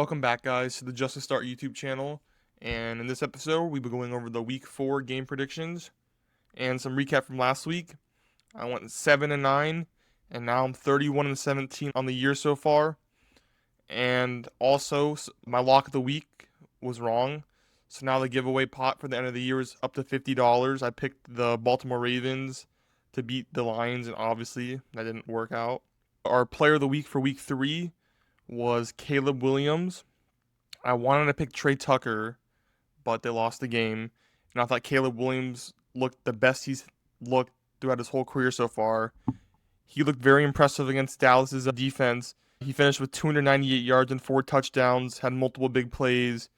Welcome back, guys, to the Just Start YouTube channel. And in this episode, we'll be going over the Week 4 game predictions and some recap from last week. I went 7-9, and now I'm 31-17 on the year so far. And also, my lock of the week was wrong. So now the giveaway pot for the end of the year is up to $50. I picked the Baltimore Ravens to beat the Lions, and obviously that didn't work out. Our player of the week for Week 3 was Caleb Williams. I wanted to pick Trey Tucker, but they lost the game. And I thought Caleb Williams looked the best he's looked throughout his whole career so far. He looked very impressive against Dallas's defense. He finished with 298 yards and 4 touchdowns, had multiple big plays,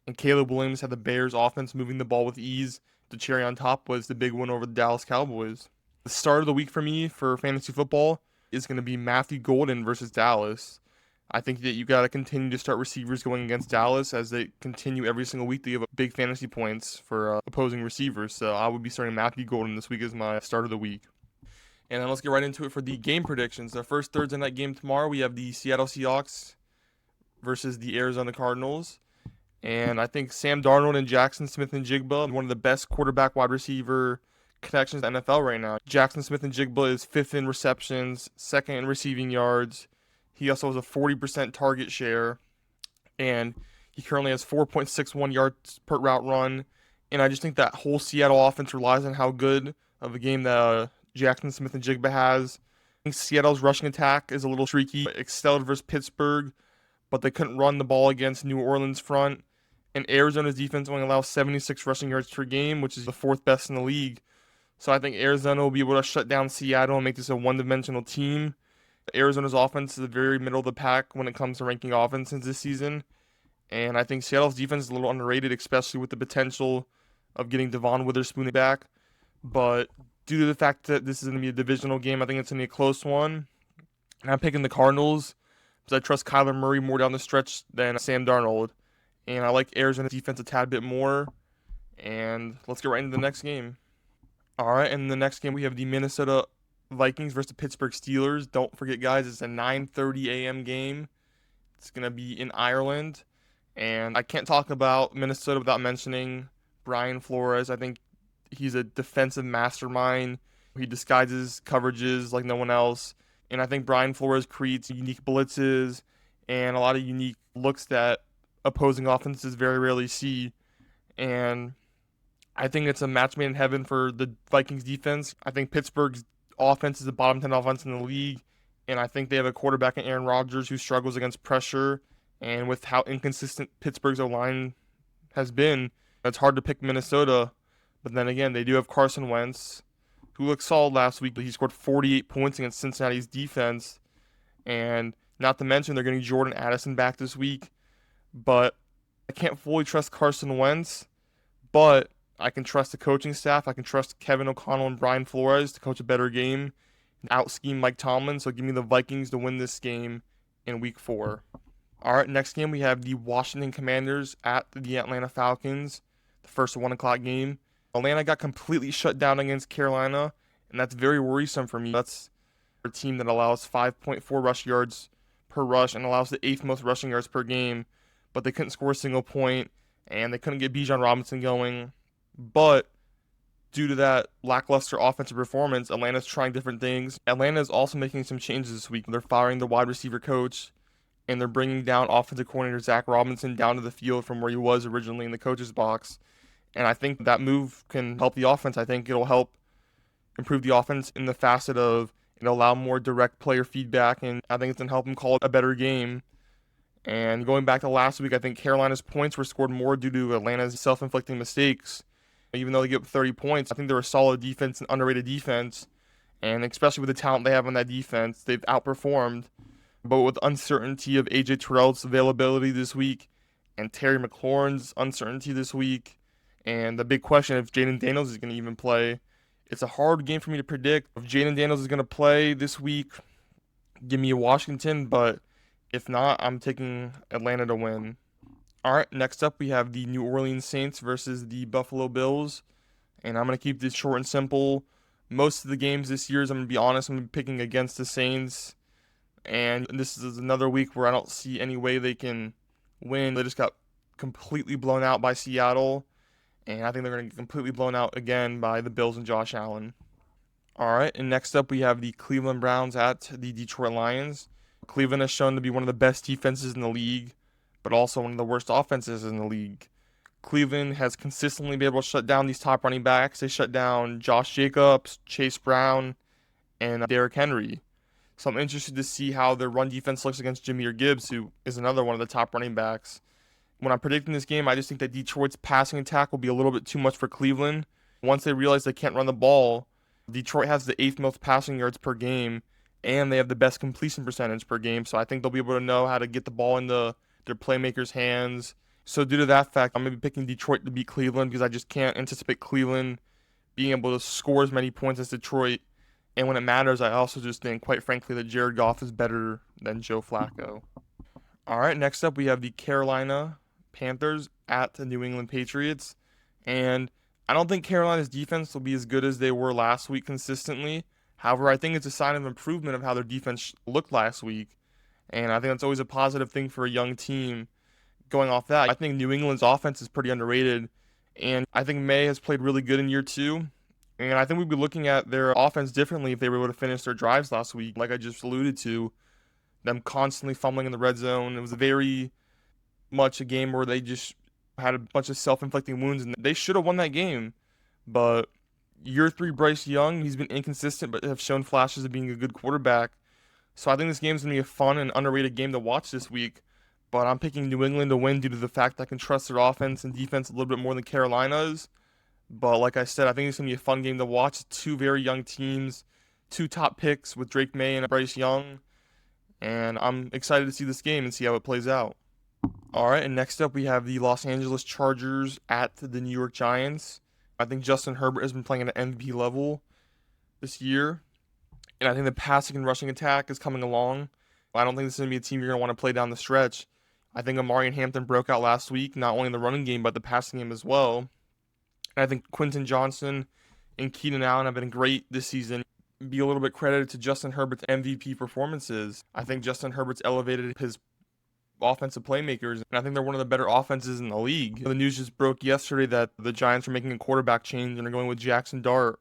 and Caleb Williams had the Bears offense moving the ball with ease. The cherry on top was the big win over the Dallas Cowboys. The start of the week for me for fantasy football is going to be Matthew Golden versus Dallas. I think that you got to continue to start receivers going against Dallas as they continue every single week to give up big fantasy points for opposing receivers. So I would be starting Matthew Golden this week as my start of the week. And then let's get right into it for the game predictions. The first Thursday night game tomorrow, we have the Seattle Seahawks versus the Arizona Cardinals. And I think Sam Darnold and Jackson Smith-Njigba, one of the best quarterback wide receiver connections in the NFL right now. Jackson Smith-Njigba is 5th in receptions, 2nd in receiving yards. He also has a 40% target share, and he currently has 4.61 yards per route run. And I just think that whole Seattle offense relies on how good of a game that Jackson Smith-Njigba has. I think Seattle's rushing attack is a little streaky. It excelled versus Pittsburgh, but they couldn't run the ball against New Orleans front. And Arizona's defense only allows 76 rushing yards per game, which is the 4th best in the league. So I think Arizona will be able to shut down Seattle and make this a one-dimensional team. Arizona's offense is the very middle of the pack when it comes to ranking offenses this season. And I think Seattle's defense is a little underrated, especially with the potential of getting Devon Witherspoon back. But due to the fact that this is going to be a divisional game, I think it's going to be a close one. And I'm picking the Cardinals because I trust Kyler Murray more down the stretch than Sam Darnold. And I like Arizona's defense a tad bit more. And let's get right into the next game. All right, and in the next game we have the Minnesota Vikings versus the Pittsburgh Steelers. Don't forget, guys, it's a 9:30 a.m. game. It's going to be in Ireland. And I can't talk about Minnesota without mentioning Brian Flores. I think he's a defensive mastermind. He disguises coverages like no one else. And I think Brian Flores creates unique blitzes and a lot of unique looks that opposing offenses very rarely see. And I think it's a match made in heaven for the Vikings defense. I think Pittsburgh's offense is the bottom 10 offense in the league, and I think they have a quarterback in Aaron Rodgers who struggles against pressure, and with how inconsistent Pittsburgh's O-line has been, it's hard to pick Minnesota. But then again, they do have Carson Wentz, who looked solid last week. He scored 48 points against Cincinnati's defense, and not to mention they're getting Jordan Addison back this week. But I can't fully trust Carson Wentz, but I can trust the coaching staff. I can trust Kevin O'Connell and Brian Flores to coach a better game and out-scheme Mike Tomlin. So give me the Vikings to win this game in Week 4. All right, next game we have the Washington Commanders at the Atlanta Falcons, the first 1 o'clock game. Atlanta got completely shut down against Carolina, and that's very worrisome for me. That's a team that allows 5.4 rush yards per rush and allows the 8th most rushing yards per game, but they couldn't score a single point, and they couldn't get Bijan Robinson going. But due to that lackluster offensive performance, Atlanta's trying different things. Atlanta is also making some changes this week. They're firing the wide receiver coach, and they're bringing down offensive coordinator Zach Robinson down to the field from where he was originally in the coach's box. And I think that move can help the offense. I think it'll help improve the offense in the facet of it'll allow more direct player feedback, and I think it's going to help them call it a better game. And going back to last week, I think Carolina's points were scored more due to Atlanta's self-inflicting mistakes. Even though they give up 30 points, I think they're a solid defense and underrated defense. And especially with the talent they have on that defense, they've outperformed. But with uncertainty of A.J. Terrell's availability this week and Terry McLaurin's uncertainty this week, and the big question if Jaden Daniels is going to even play, it's a hard game for me to predict. If Jaden Daniels is going to play this week, give me a Washington. But if not, I'm taking Atlanta to win. All right, next up we have the New Orleans Saints versus the Buffalo Bills, and I'm going to keep this short and simple. Most of the games this year, I'm going to be honest, I'm going to be picking against the Saints, and this is another week where I don't see any way they can win. They just got completely blown out by Seattle, and I think they're going to get completely blown out again by the Bills and Josh Allen. All right, and next up we have the Cleveland Browns at the Detroit Lions. Cleveland has shown to be one of the best defenses in the league, but also one of the worst offenses in the league. Cleveland has consistently been able to shut down these top running backs. They shut down Josh Jacobs, Chase Brown, and Derrick Henry. So I'm interested to see how their run defense looks against Jahmyr Gibbs, who is another one of the top running backs. When I'm predicting this game, I just think that Detroit's passing attack will be a little bit too much for Cleveland. Once they realize they can't run the ball, Detroit has the 8th most passing yards per game, and they have the best completion percentage per game. So I think they'll be able to know how to get the ball into their playmakers' hands. So due to that fact, I'm going to be picking Detroit to beat Cleveland because I just can't anticipate Cleveland being able to score as many points as Detroit. And when it matters, I also just think, quite frankly, that Jared Goff is better than Joe Flacco. All right, next up we have the Carolina Panthers at the New England Patriots. And I don't think Carolina's defense will be as good as they were last week consistently. However, I think it's a sign of improvement of how their defense looked last week. And I think that's always a positive thing for a young team. Going off that, I think New England's offense is pretty underrated. And I think May has played really good in year 2. And I think we'd be looking at their offense differently if they were able to finish their drives last week. Like I just alluded to, them constantly fumbling in the red zone. It was very much a game where they just had a bunch of self-inflicting wounds, and they should have won that game. But year 3 Bryce Young, he's been inconsistent, but have shown flashes of being a good quarterback. So I think this game's going to be a fun and underrated game to watch this week. But I'm picking New England to win due to the fact that I can trust their offense and defense a little bit more than Carolina's. But like I said, I think it's going to be a fun game to watch. 2 very young teams, 2 top picks with Drake May and Bryce Young. And I'm excited to see this game and see how it plays out. All right, and next up we have the Los Angeles Chargers at the New York Giants. I think Justin Herbert has been playing at an MVP level this year. And I think the passing and rushing attack is coming along. I don't think this is going to be a team you're going to want to play down the stretch. I think Amari and Hampton broke out last week, not only in the running game, but the passing game as well. And I think Quentin Johnson and Keenan Allen have been great this season. Be a little bit credited to Justin Herbert's MVP performances. I think Justin Herbert's elevated his offensive playmakers, and I think they're one of the better offenses in the league. The news just broke yesterday that the Giants are making a quarterback change and are going with Jackson Dart.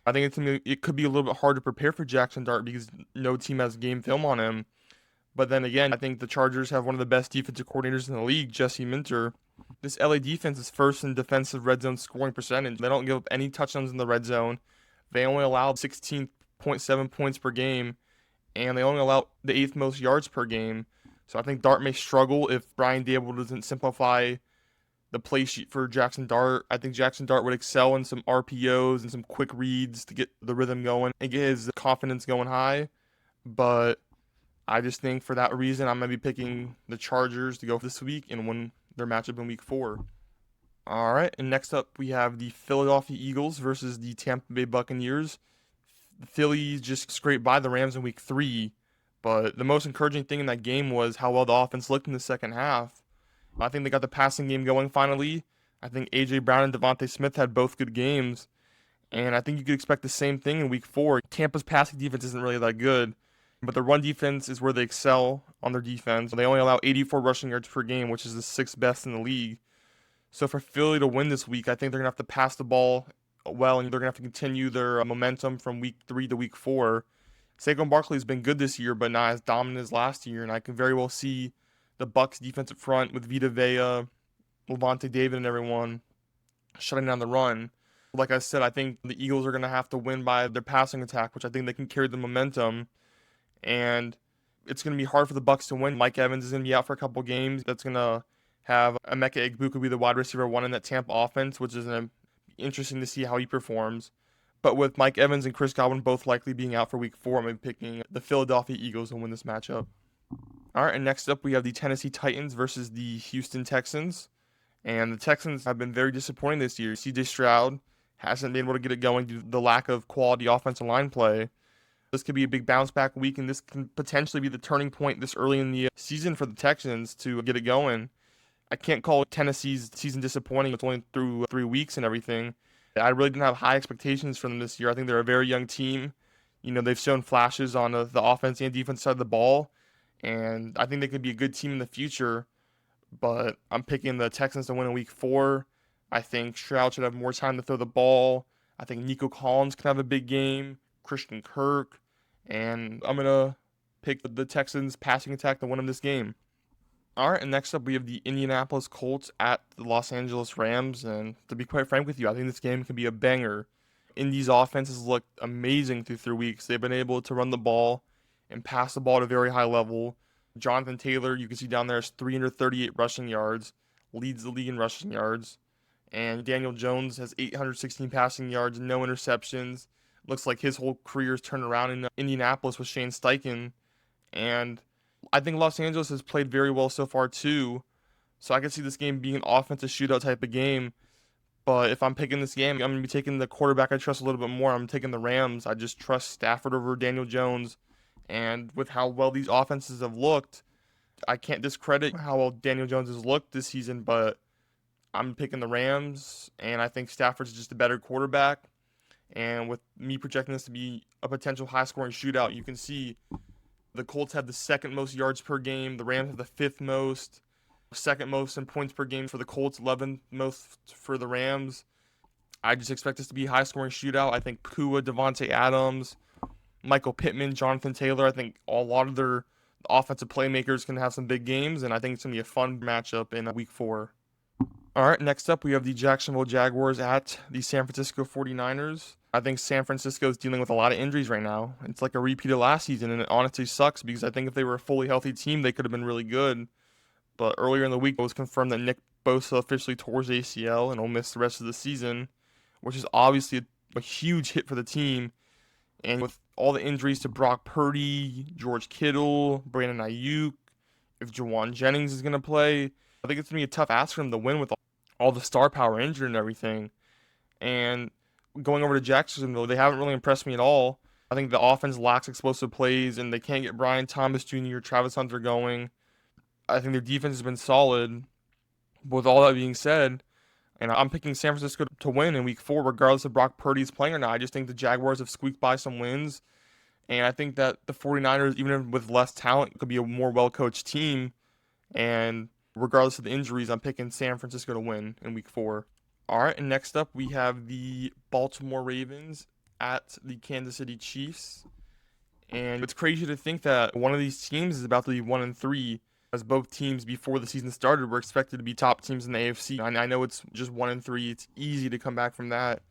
I think it could be a little bit hard to prepare for Jackson Dart because no team has game film on him. But then again, I think the Chargers have one of the best defensive coordinators in the league, Jesse Minter. This LA defense is first in defensive red zone scoring percentage. They don't give up any touchdowns in the red zone. They only allow 16.7 points per game, and they only allow the 8th most yards per game. So I think Dart may struggle if Brian Daboll doesn't simplify the play sheet for Jackson Dart. I think Jackson Dart would excel in some RPOs and some quick reads to get the rhythm going and get his confidence going high. But I just think for that reason, I'm going to be picking the Chargers to go this week and win their matchup in week 4. All right, and next up we have the Philadelphia Eagles versus the Tampa Bay Buccaneers. The Phillies just scraped by the Rams in week 3, but the most encouraging thing in that game was how well the offense looked in the second half. I think they got the passing game going finally. I think A.J. Brown and Devontae Smith had both good games, and I think you could expect the same thing in week 4. Tampa's passing defense isn't really that good, but the run defense is where they excel on their defense. They only allow 84 rushing yards per game, which is the 6th best in the league. So for Philly to win this week, I think they're going to have to pass the ball well, and they're going to have to continue their momentum from week 3 to week 4. Saquon Barkley's been good this year, but not as dominant as last year, and I can very well see the Bucs defensive front with Vita Vea, Levante David, and everyone shutting down the run. Like I said, I think the Eagles are going to have to win by their passing attack, which I think they can carry the momentum. And it's going to be hard for the Bucs to win. Mike Evans is going to be out for a couple games. That's going to have Emeka Egbuka be the wide receiver 1 in that Tampa offense, which is going to be interesting to see how he performs. But with Mike Evans and Chris Godwin both likely being out for week 4, I'm going to be picking the Philadelphia Eagles to win this matchup. All right, and next up we have the Tennessee Titans versus the Houston Texans. And the Texans have been very disappointing this year. C.J. Stroud hasn't been able to get it going due to the lack of quality offensive line play. This could be a big bounce back week, and this can potentially be the turning point this early in the season for the Texans to get it going. I can't call Tennessee's season disappointing. It's only through 3 weeks and everything. I really didn't have high expectations for them this year. I think they're a very young team. You know, they've shown flashes on the offense and defense side of the ball, and I think they could be a good team in the future. but I'm picking the Texans to win in week 4. I think Stroud should have more time to throw the ball. I think Nico Collins can have a big game, Christian Kirk, and I'm going to pick the Texans passing attack to win in this game. All right, and next up we have the Indianapolis Colts at the Los Angeles Rams, and to be quite frank with you, I think this game can be a banger. Indy's offenses looked amazing through 3 weeks. They've been able to run the ball and pass the ball at a very high level. Jonathan Taylor, you can see down there, is 338 rushing yards, leads the league in rushing yards. And Daniel Jones has 816 passing yards, no interceptions. Looks like his whole career's turned around in Indianapolis with Shane Steichen. And I think Los Angeles has played very well so far too. So I can see this game being an offensive shootout type of game. But if I'm picking this game, I'm going to be taking the quarterback I trust a little bit more. I'm taking the Rams. I just trust Stafford over Daniel Jones. And with how well these offenses have looked, I can't discredit how well Daniel Jones has looked this season, but I'm picking the Rams, and I think Stafford's just a better quarterback. And with me projecting this to be a potential high-scoring shootout, you can see the Colts have the second most yards per game. The Rams have the fifth most. Second most in points per game for the Colts, 11th most for the Rams. I just expect this to be a high-scoring shootout. I think Kua, Devontae Adams, Michael Pittman, Jonathan Taylor, I think a lot of their offensive playmakers can have some big games, and I think it's going to be a fun matchup in week 4. All right, next up we have the Jacksonville Jaguars at the San Francisco 49ers. I think San Francisco is dealing with a lot of injuries right now. It's like a repeat of last season, and it honestly sucks because I think if they were a fully healthy team, they could have been really good. But earlier in the week, it was confirmed that Nick Bosa officially tore his ACL and will miss the rest of the season, which is obviously a huge hit for the team. And with all the injuries to Brock Purdy, George Kittle, Brandon Ayuk, if Jawan Jennings is going to play, I think it's going to be a tough ask for him to win with all the star power injured and everything. And going over to Jacksonville, they haven't really impressed me at all. I think the offense lacks explosive plays, and they can't get Brian Thomas Jr., Travis Hunter going. I think their defense has been solid. But with all that being said, and I'm picking San Francisco to win in week 4, regardless if Brock Purdy's playing or not. I just think the Jaguars have squeaked by some wins. And I think that the 49ers, even with less talent, could be a more well-coached team. And regardless of the injuries, I'm picking San Francisco to win in week 4. All right, and next up we have the Baltimore Ravens at the Kansas City Chiefs. And it's crazy to think that one of these teams is about to be 1-3, as both teams before the season started were expected to be top teams in the AFC. I know it's just 1-3. It's easy to come back from that.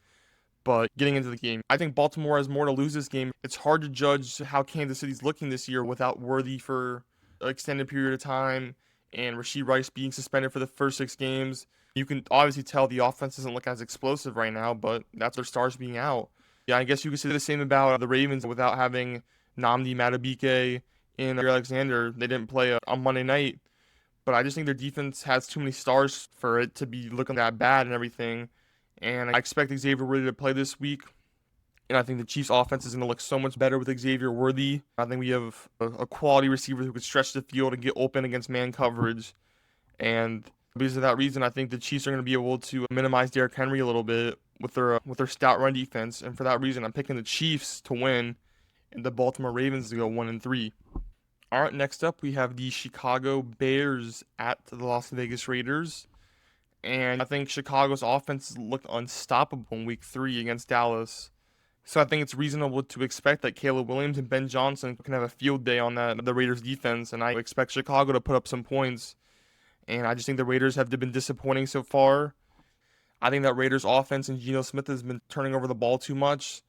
But getting into the game, I think Baltimore has more to lose this game. It's hard to judge how Kansas City's looking this year without Worthy for an extended period of time and Rashee Rice being suspended for the first 6 games. You can obviously tell the offense doesn't look as explosive right now, but that's their stars being out. Yeah, I guess you could say the same about the Ravens without having Nnamdi Madubuike and Alexander. They didn't play on Monday night, but I just think their defense has too many stars for it to be looking that bad and everything. And I expect Xavier Worthy to play this week, and I think the Chiefs' offense is going to look so much better with Xavier Worthy. I think we have a quality receiver who could stretch the field and get open against man coverage, and because of that reason, I think the Chiefs are going to be able to minimize Derrick Henry a little bit with their stout run defense, and for that reason, I'm picking the Chiefs to win and the Baltimore Ravens to go 1-3. All right, next up we have the Chicago Bears at the Las Vegas Raiders. And I think Chicago's offense looked unstoppable in week 3 against Dallas. So I think it's reasonable to expect that Caleb Williams and Ben Johnson can have a field day on the Raiders defense. And I expect Chicago to put up some points. And I just think the Raiders have been disappointing so far. I think that Raiders offense and Geno Smith has been turning over the ball too much.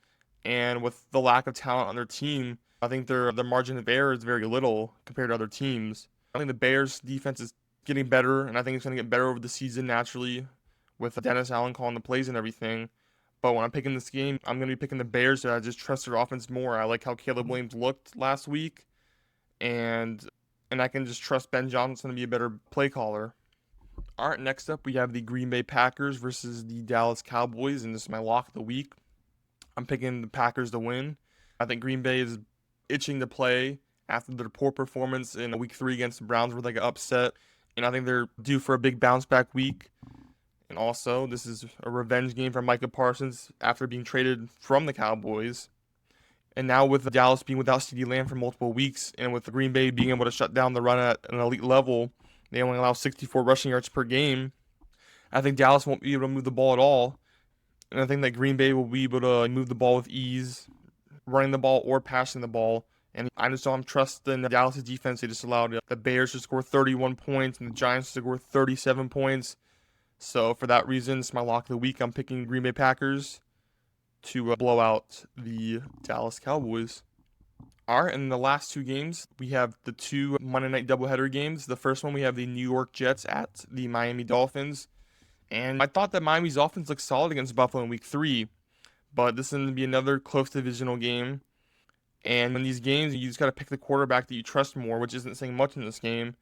And with the lack of talent on their team, I think their margin of error is very little compared to other teams. I think the Bears defense is getting better, and I think it's going to get better over the season naturally with Dennis Allen calling the plays and everything. But when I'm picking this game, I'm going to be picking the Bears. So I just trust their offense more. I like how Caleb Williams looked last week, and I can just trust Ben Johnson to be a better play caller. All right, next up we have the Green Bay Packers versus the Dallas Cowboys, and this is my lock of the week. I'm picking the Packers to win. I think Green Bay is itching to play after their poor performance in week 3 against the Browns where they got upset. And I think they're due for a big bounce-back week. And also, this is a revenge game for Micah Parsons after being traded from the Cowboys. And now with Dallas being without CeeDee Lamb for multiple weeks, and with Green Bay being able to shut down the run at an elite level, They only allow 64 rushing yards per game. I think Dallas won't be able to move the ball at all. And I think that Green Bay will be able to move the ball with ease, running the ball or passing the ball. And I just don't trust in the Dallas defense. They just allowed the Bears to score 31 points and the Giants to score 37 points. So for that reason, it's my lock of the week. I'm picking Green Bay Packers to blow out the Dallas Cowboys. All right, in the last two games, we have the two Monday night doubleheader games. The first one, we have the New York Jets at the Miami Dolphins. And I thought that Miami's offense looked solid against Buffalo in week 3, but this is going to be another close divisional game. And in these games, you just got to pick the quarterback that you trust more, which isn't saying much in this game.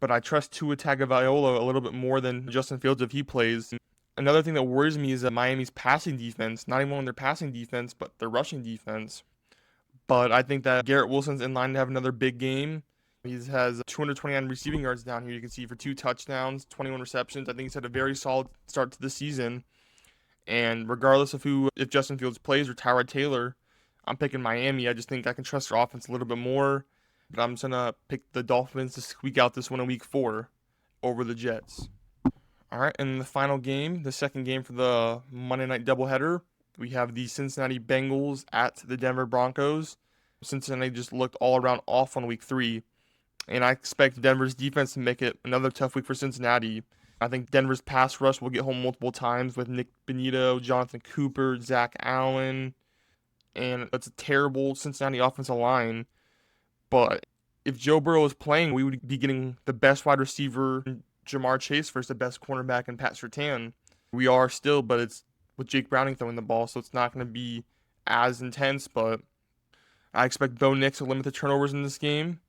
But I trust Tua Tagovailoa a little bit more than Justin Fields if he plays. Another thing that worries me is that Miami's passing defense, not even on their passing defense, but their rushing defense. But I think that Garrett Wilson's in line to have another big game. He has 229 receiving yards down here. You can see for 2 touchdowns, 21 receptions. I think he's had a very solid start to the season. And regardless of if Justin Fields plays or Tyrod Taylor, I'm picking Miami. I just think I can trust their offense a little bit more. But I'm just going to pick the Dolphins to squeak out this one in week 4 over the Jets. All right, and the final game, the second game for the Monday night doubleheader, we have the Cincinnati Bengals at the Denver Broncos. Cincinnati just looked all around off on week 3, and I expect Denver's defense to make it another tough week for Cincinnati. I think Denver's pass rush will get home multiple times with Nick Benito, Jonathan Cooper, Zach Allen, and it's a terrible Cincinnati offensive line. But if Joe Burrow is playing, we would be getting the best wide receiver, Jamar Chase, versus the best cornerback in Pat Surtain. We are still, but it's with Jake Browning throwing the ball, so it's not going to be as intense. But I expect Bo Nix to limit the turnovers in this game,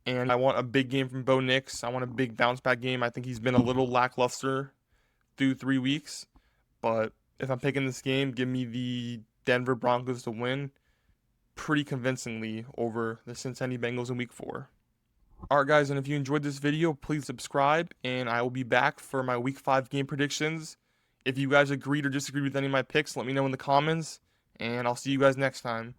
and I want a big game from Bo Nix. I want a big bounce-back game. I think he's been a little lackluster through 3 weeks, but if I'm picking this game, give me the Denver Broncos to win pretty convincingly over the Cincinnati Bengals in week 4. Alright guys, and if you enjoyed this video, please subscribe, and I will be back for my week 5 game predictions. If you guys agreed or disagreed with any of my picks, let me know in the comments, and I'll see you guys next time.